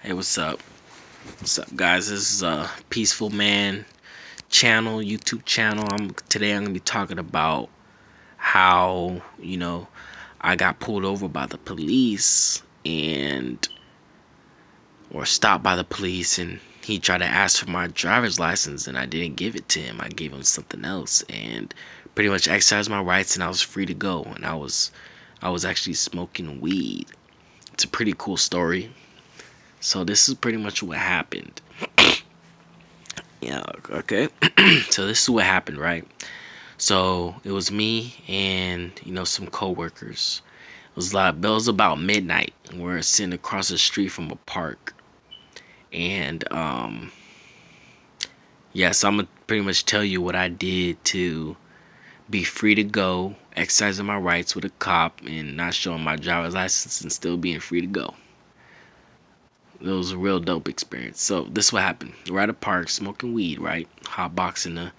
Hey, what's up? What's up, guys? This is a Peaceful Man channel, YouTube channel. Today I'm gonna be talking about how I got pulled over by the police or stopped by the police, and he tried to ask for my driver's license, and I didn't give it to him. I gave him something else, and pretty much exercised my rights, and I was free to go. And I was actually smoking weed. It's a pretty cool story. So this is pretty much what happened. Yeah, okay. So this is what happened, right? So it was me and some coworkers. It was about midnight. We're sitting across the street from a park, and yeah. So I'm gonna pretty much tell you what I did to be free to go, exercising my rights with a cop, and not showing my driver's license, and still being free to go. It was a real dope experience. So this is what happened. We're at a park smoking weed, right? Hotboxing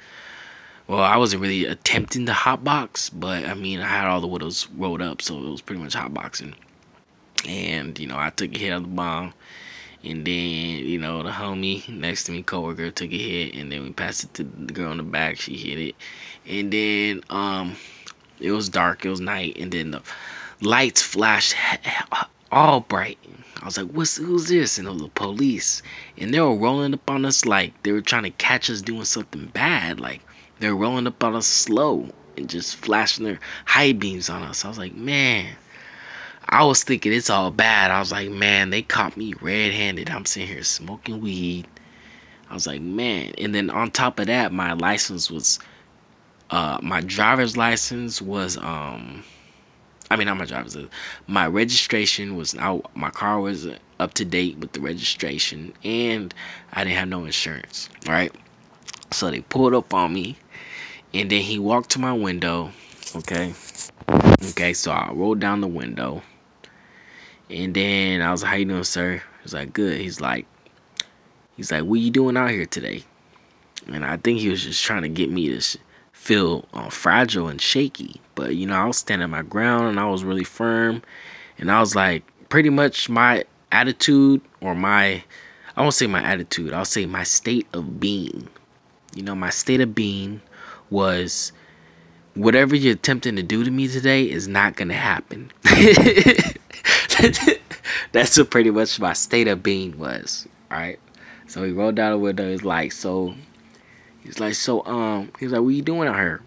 well, I wasn't really attempting to hotbox, but I mean, I had all the windows rolled up, so it was pretty much hotboxing. And I took a hit of the bomb, and then the homie next to me, coworker, took a hit, and then we passed it to the girl in the back. She hit it, and then it was dark. It was night, and then the lights flashed all bright. I was like, who's this? And it was the police. And they were rolling up on us like they were trying to catch us doing something bad. Like, they were rolling up on us slow and just flashing their high beams on us. I was like, man. I was thinking it's all bad. I was like, man, they caught me red-handed. I'm sitting here smoking weed. I was like, man. And then on top of that, my license was, my driver's license was, not my driver's license. My registration was out. My car was up to date with the registration, and I didn't have no insurance. Right? So they pulled up on me, and then he walked to my window. Okay. So I rolled down the window, and then I was like, "How you doing, sir?" He's like, "Good." He's like, "What you doing out here today?" And I think he was just trying to get me to feel fragile and shaky. But I was standing my ground, and I was really firm, and I was like, pretty much my attitude, I won't say my attitude, I'll say my state of being. My state of being was, whatever you're attempting to do to me today is not gonna happen. That's what pretty much my state of being was. All right. So he rolled down the window. He's like, what you doing out here?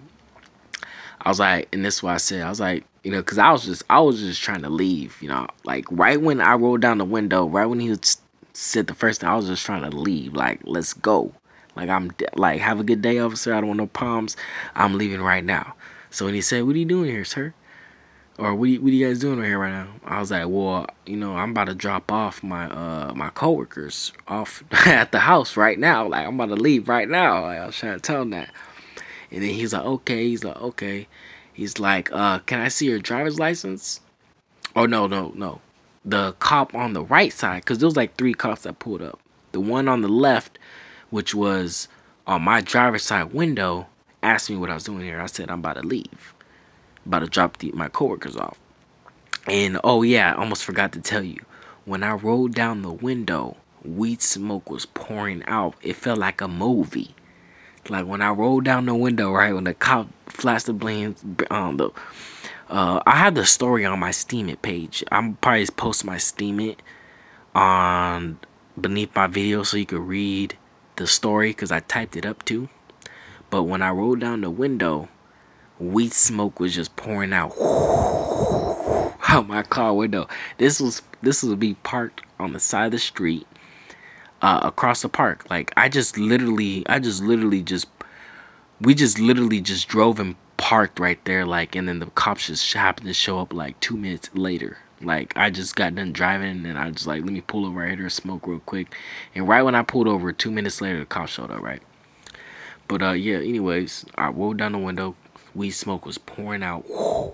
I was like, and this is what I said. I was like, because I was just trying to leave. Like right when I rolled down the window, right when he said the first thing, I was just trying to leave. Like, let's go. Like, like, have a good day, officer. I don't want no problems. I'm leaving right now. So when he said, "What are you doing here, sir?" Or what are you guys doing right here right now? I was like, well, I'm about to drop off my coworkers off at the house right now. Like, I'm about to leave right now. Like, I was trying to tell him that. And then he's like, okay. He's like, can I see your driver's license? Oh, no. The cop on the right side, because there was like 3 cops that pulled up. The one on the left, which was on my driver's side window, asked me what I was doing here. I said, I'm about to leave. About to drop my coworkers off. And oh yeah, I almost forgot to tell you, when I rolled down the window, weed smoke was pouring out. It felt like a movie. Like when I rolled down the window, right, when the cop flashed the blames on I have the story on my Steam It page. I'm probably post my Steam It on beneath my video so you could read the story, because I typed it up too. But when I rolled down the window, weed smoke was just pouring out out my car window. This was me parked on the side of the street, across the park. Like, we just literally just drove and parked right there. Like, and then the cops just happened to show up like 2 minutes later. Like, I just got done driving, and I just like, let me pull over right here, smoke real quick. And right when I pulled over, 2 minutes later, the cops showed up, right? But yeah, anyways, I rolled down the window. Weed smoke was pouring out. And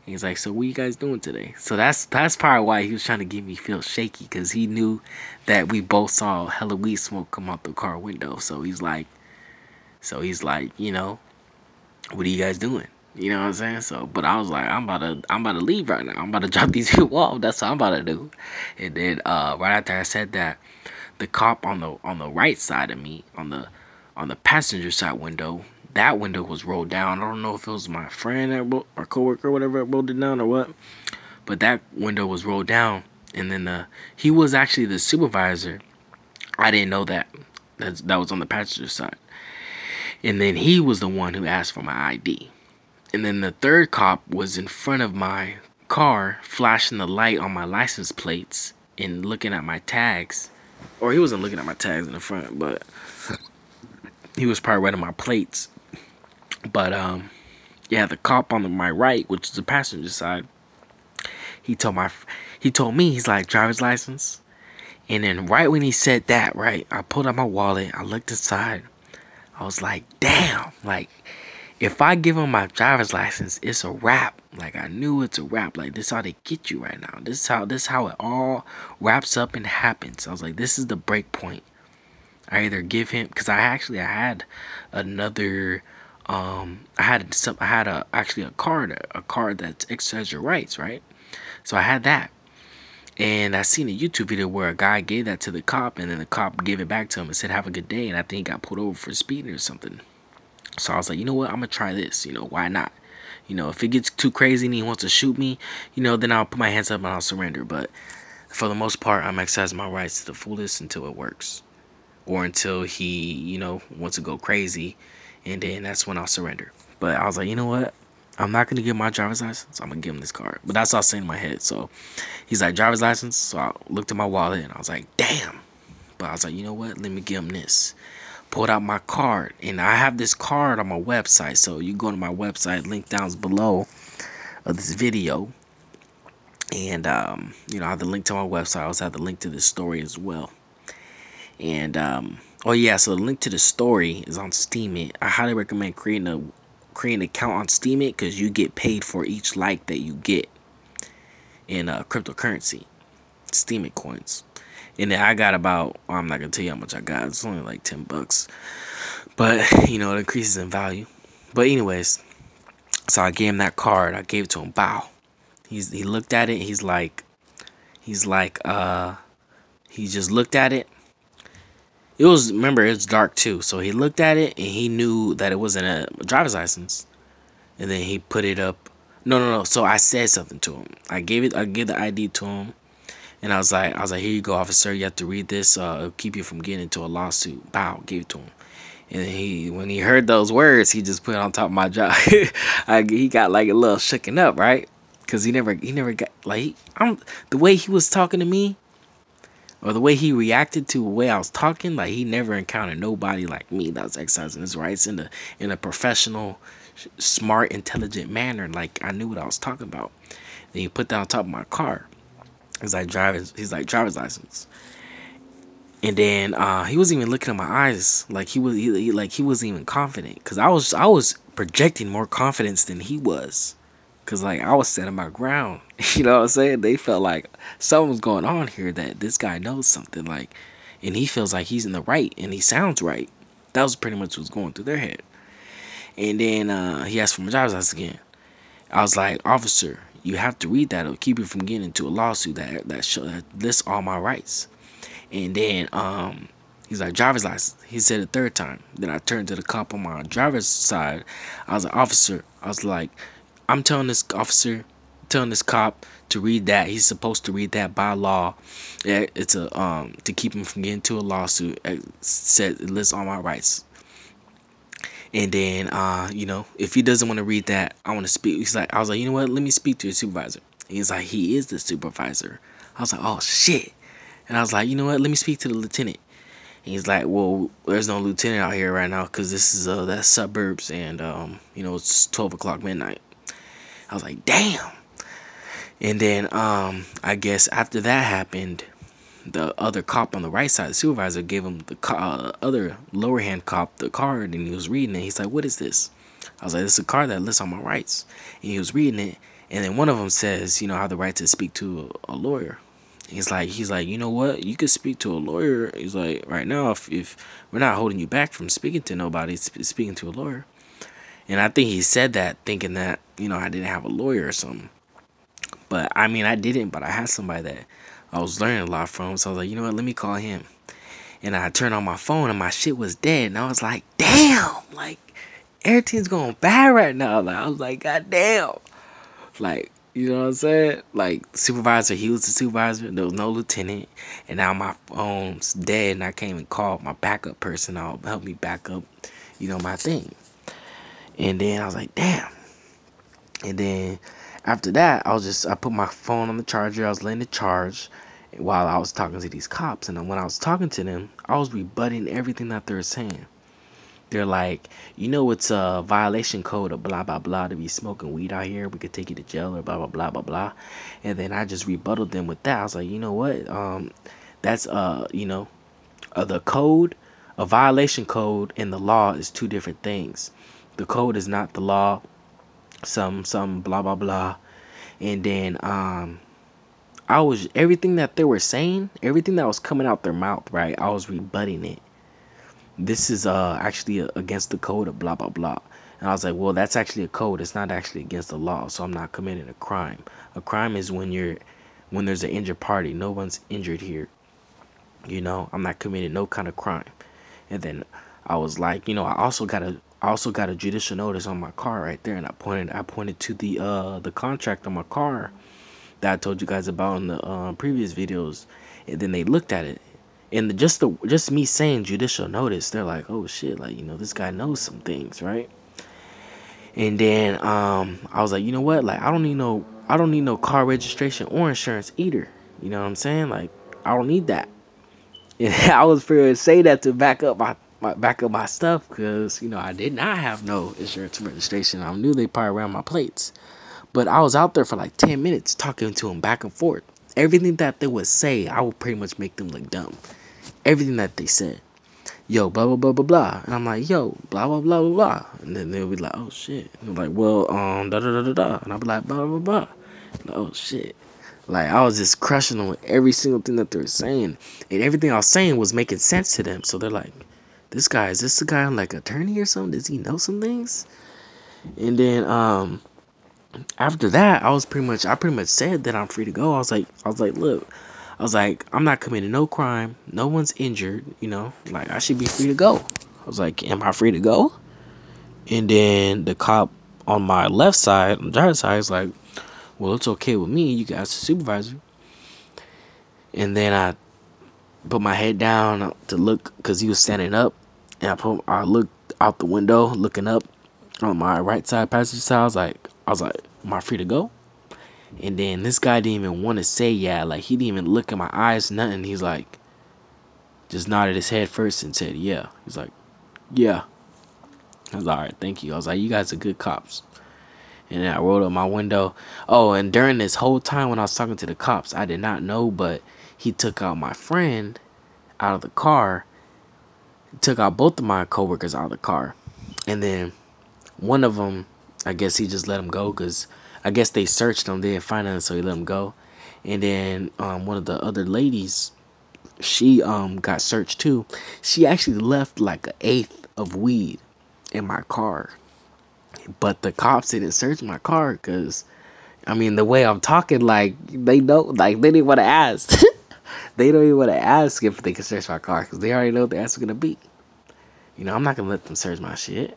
he's like, so what you guys doing today? So that's probably why he was trying to get me feel shaky, because he knew that we both saw hella weed smoke come out the car window. So he's like, what are you guys doing? You know what I'm saying? So, but I was like, I'm about to leave right now. I'm about to drop these people off. That's what I'm about to do. And then, right after I said that, the cop on the right side of me, on the passenger side window, that window was rolled down. I don't know if it was my friend or coworker or whatever that rolled it down or what, but that window was rolled down. And then he was actually the supervisor. I didn't know that. That was on the passenger side. And then he was the one who asked for my ID. And then the third cop was in front of my car, flashing the light on my license plates and looking at my tags. Or he wasn't looking at my tags in the front, but he was probably running my plates. But yeah, the cop on my right, which is the passenger side, he told me, he's like, driver's license. And then right when he said that, right, I pulled out my wallet, I looked inside. I was like, damn, like, if I give him my driver's license, it's a wrap. Like, I knew it's a wrap. Like, this is how they get you right now. This is how it all wraps up and happens. I was like, this is the break point. I either give him, because I had another, actually a card that exercises your rights, right? So I had that. And I seen a YouTube video where a guy gave that to the cop, and then the cop gave it back to him and said, have a good day. And I think he got pulled over for speeding or something. So I was like, you know what? I'm going to try this. You know, why not? You know, if it gets too crazy and he wants to shoot me, you know, then I'll put my hands up and I'll surrender. But for the most part, I'm exercising my rights to the fullest until it works. Or until he, you know, wants to go crazy. And then that's when I'll surrender. But I was like, you know what? I'm not going to give my driver's license. I'm going to give him this card. But that's what I was saying in my head. So he's like, driver's license. So I looked at my wallet and I was like, damn. But I was like, you know what? Let me give him this. Pulled out my card, and I have this card on my website, so you go to my website, link down below of this video, and you know, I have the link to my website. I also have the link to this story as well. And oh yeah, so the link to the story is on Steemit. I highly recommend creating an account on Steemit, because you get paid for each like that you get in cryptocurrency, Steemit coins. And then I got about, I'm not going to tell you how much I got. It's only like $10. But, you know, it increases in value. But anyways, so I gave him that card. I gave it to him. Bow. He looked at it. He just looked at it. Remember, it's dark too. So he looked at it and he knew that it wasn't a driver's license. And then he put it up. No. So I said something to him. I gave the ID to him. And I was like, here you go, officer. You have to read this. It'll keep you from getting into a lawsuit. Bow, gave it to him. And then when he heard those words, he just put it on top of my jaw. He got like a little shooken up, right? Because he never got like the way he was talking to me, or the way he reacted to the way I was talking. Like, he never encountered nobody like me that was exercising his rights in a professional, smart, intelligent manner. Like, I knew what I was talking about. Then he put that on top of my car. He's like, driver's license. And then he wasn't even looking at my eyes. Like, he wasn't even confident. Because I was projecting more confidence than he was. Because, like, I was standing my ground. You know what I'm saying? They felt like something was going on here, that this guy knows something. Like, and he feels like he's in the right. And he sounds right. That was pretty much what was going through their head. And then he asked for my driver's license again. I was like, officer, you have to read that. It'll keep you from getting into a lawsuit that lists all my rights. And then he's like, driver's license. He said it third time. Then I turned to the cop on my driver's side. I was like, officer. I was like, I'm telling this cop to read that. He's supposed to read that by law. It's to keep him from getting into a lawsuit. It lists all my rights. And then, you know, if he doesn't want to read that, I want to speak. I was like, you know what? Let me speak to your supervisor. He's like, he is the supervisor. I was like, oh, shit. And I was like, you know what? Let me speak to the lieutenant. And he's like, well, there's no lieutenant out here right now, because this is that's suburbs, and, you know, it's 12 o'clock midnight. I was like, damn. And then I guess after that happened, the other cop on the right side, the supervisor, gave him the other lower hand cop the card, and he was reading it. He's like, what is this? I was like, this is a card that lists all my rights. And he was reading it, and then one of them says, you know, I have the right to speak to a lawyer. He's like, you know what? You could speak to a lawyer. He's like, right now, if we're not holding you back from speaking to nobody, speaking to a lawyer. And I think he said that thinking that, I didn't have a lawyer or something. But I mean, I didn't, but I had somebody that I was learning a lot from. So I was like, you know what, let me call him. And I turned on my phone and my shit was dead. And I was like, damn, like, everything's going bad right now. Like, I was like, god damn. Like, you know what I'm saying? Like, supervisor, he was the supervisor. There was no lieutenant. And now my phone's dead and I can't even call my backup person out, help me back up, my thing. And then I was like, damn. And then after that, I put my phone on the charger. I was letting it charge while I was talking to these cops. And when I was talking to them, I was rebutting everything that they were saying. They're like, it's a violation code of blah, blah, blah to be smoking weed out here. We could take you to jail or blah, blah, blah, blah, blah. And then I just rebutted them with that. I was like, you know what? That's, the code, a violation code and the law is two different things. The code is not the law. Some blah, blah, blah. And then, everything that they were saying, everything that was coming out their mouth, right? I was rebutting it. This is actually against the code of blah, blah, blah. And I was like, well, that's actually a code. It's not actually against the law. So I'm not committing a crime. A crime is when there's an injured party. No one's injured here. I'm not committing no kind of crime. And then I was like, I also got a judicial notice on my car right there. And I pointed to the contract on my car that I told you guys about in the previous videos. And then they looked at it. And just me saying judicial notice, they're like, oh shit, like, this guy knows some things, right? And then I was like, you know what? Like, I don't need no car registration or insurance either. You know what I'm saying? Like, I don't need that. And I was free to say that to back up my stuff, because I did not have no insurance or registration. I knew they probably ran my plates. But I was out there for like 10 minutes talking to them back and forth. Everything that they would say, I would pretty much make them look dumb. Everything that they said. Yo, blah, blah, blah, blah, blah. And I'm like, yo, blah, blah, blah, blah, blah. And then they'll be like, oh, shit. And I'm like, well, da, da, da, da, da. And I'll be like, blah, blah, blah. Like, oh, shit. Like, I was just crushing them with every single thing that they were saying. And everything I was saying was making sense to them. So they're like, is this the guy like attorney or something? Does he know some things? And then, after that, I pretty much said that I'm free to go. I was like, look, I'm not committing no crime. No one's injured, like, I should be free to go. I was like, am I free to go? And then the cop on my left side, on the driver's side, is like, well, it's okay with me. You guys the supervisor. And then I put my head down to look, because he was standing up. And I looked out the window, looking up on my right side, passenger side. I was like, am I free to go? And then this guy didn't even want to say yeah. Like, he didn't even look in my eyes, nothing. He's like, just nodded his head first and said, yeah. He's like, yeah. I was like, all right, thank you. I was like, you guys are good cops. And then I rolled up my window. Oh, and during this whole time when I was talking to the cops, I did not know, but he took out my friend out of the car. He took out both of my coworkers out of the car. And then one of them, I guess he just let him go, because I guess they searched him. They didn't find him, so he let him go. And then one of the other ladies, she got searched too. She actually left like 1/8 of weed in my car. But the cops didn't search my car because, I mean, the way I'm talking, like, they know, like, they didn't want to ask. They don't even want to ask if they can search my car because they already know what the answer's going to be. I'm not going to let them search my shit.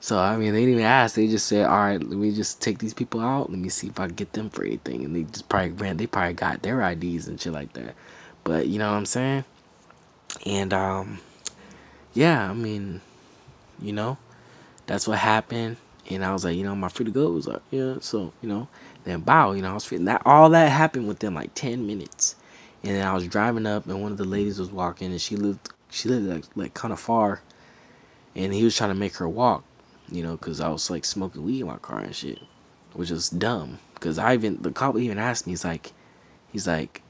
So, I mean, they didn't even ask. They just said, all right, let me just take these people out. Let me see if I can get them for anything. And they probably got their IDs and shit like that. But, you know what I'm saying? And, yeah, I mean, that's what happened. And I was like, am I free to go? It was like, yeah. So, then bow, I was free. All that happened within like 10 minutes. And then I was driving up and one of the ladies was walking and she lived like kind of far. And he was trying to make her walk, because I was like smoking weed in my car and shit, which was dumb. Because the cop even asked me, he's like,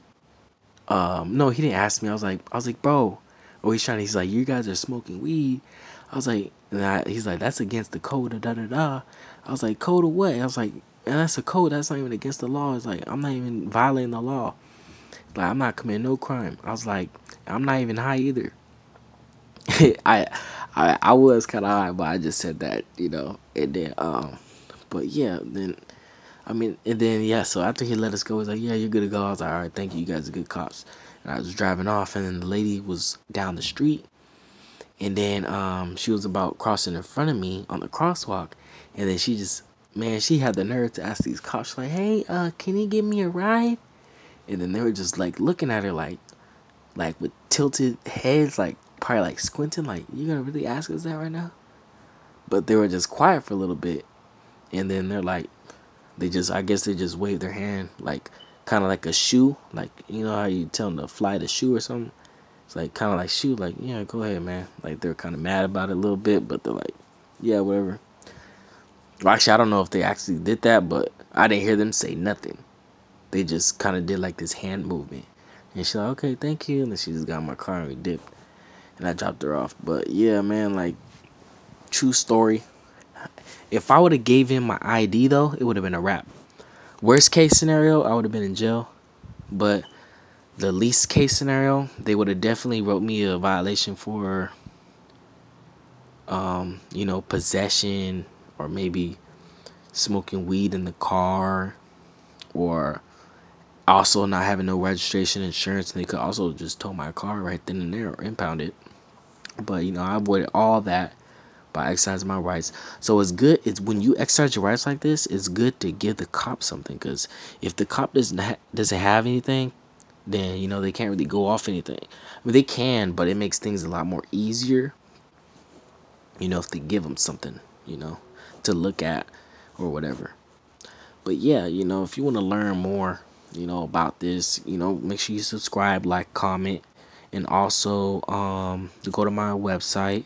no, he didn't ask me. I was like, bro, he's like, you guys are smoking weed. I was like, he's like, that's against the code of da-da-da. I was like, code of what? I was like, and that's a code. That's not even against the law. It's like, I'm not even violating the law. Like, I'm not committing no crime. I was like, I'm not even high either. I I was kind of high, but I just said that, and then but yeah, then I mean, and then yeah, so after he let us go, he's like, "Yeah, you're good to go." I was like, "All right, thank you. You guys are good cops." And I was driving off, and then the lady was down the street, and then she was about crossing in front of me on the crosswalk, and then she just, man, she had the nerve to ask these cops like, "Hey, can you give me a ride?" And then they were just like looking at her like with tilted heads, like probably like squinting, like, "You gonna really ask us that right now?" But they were just quiet for a little bit, and then they're like, I guess they just waved their hand, like kind of like a shoe, like, you know how you tell them to fly the shoe or something. It's like kind of like shoe, like, "Yeah, go ahead, man." Like they're kind of mad about it a little bit, but they're like, "Yeah, whatever." Well, actually, I don't know if they actually did that, but I didn't hear them say nothing. They just kind of did like this hand movement, and she's like, "Okay, thank you," and then she just got in my car and we dipped, and I dropped her off. But yeah, man, like, true story. If I would have gave him my ID though, it would have been a wrap. Worst case scenario, I would have been in jail. But the least case scenario, they would have definitely wrote me a violation for, possession, or maybe smoking weed in the car, or also not having no registration, insurance, and they could also just tow my car right then and there or impound it. But I avoided all that by exercising my rights. So it's good. It's when you exercise your rights like this, it's good to give the cop something, because if the cop doesn't have anything, then they can't really go off anything. I mean, they can, but it makes things a lot more easier. If they give them something, to look at or whatever. But yeah, if you want to learn more, about this, make sure you subscribe, like, comment, and also to go to my website.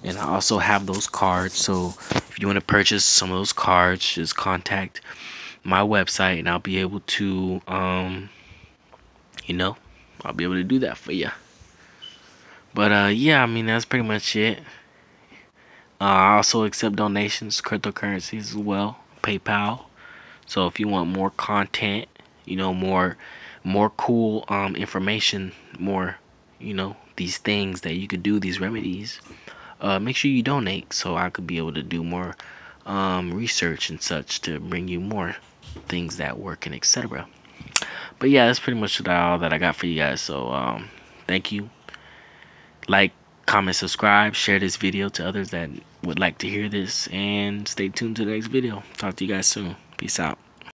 And I also have those cards. So if you want to purchase some of those cards, just contact my website, and I'll be able to, I'll be able to do that for you. But yeah, I mean, that's pretty much it. I also accept donations, cryptocurrencies as well, PayPal. So if you want more content, more cool information, more, these things that you could do, these remedies, make sure you donate so I could be able to do more research and such to bring you more things that work and etc. But yeah, that's pretty much all that I got for you guys. So thank you. Like, comment, subscribe, share this video to others that would like to hear this, and stay tuned to the next video. Talk to you guys soon. Peace out.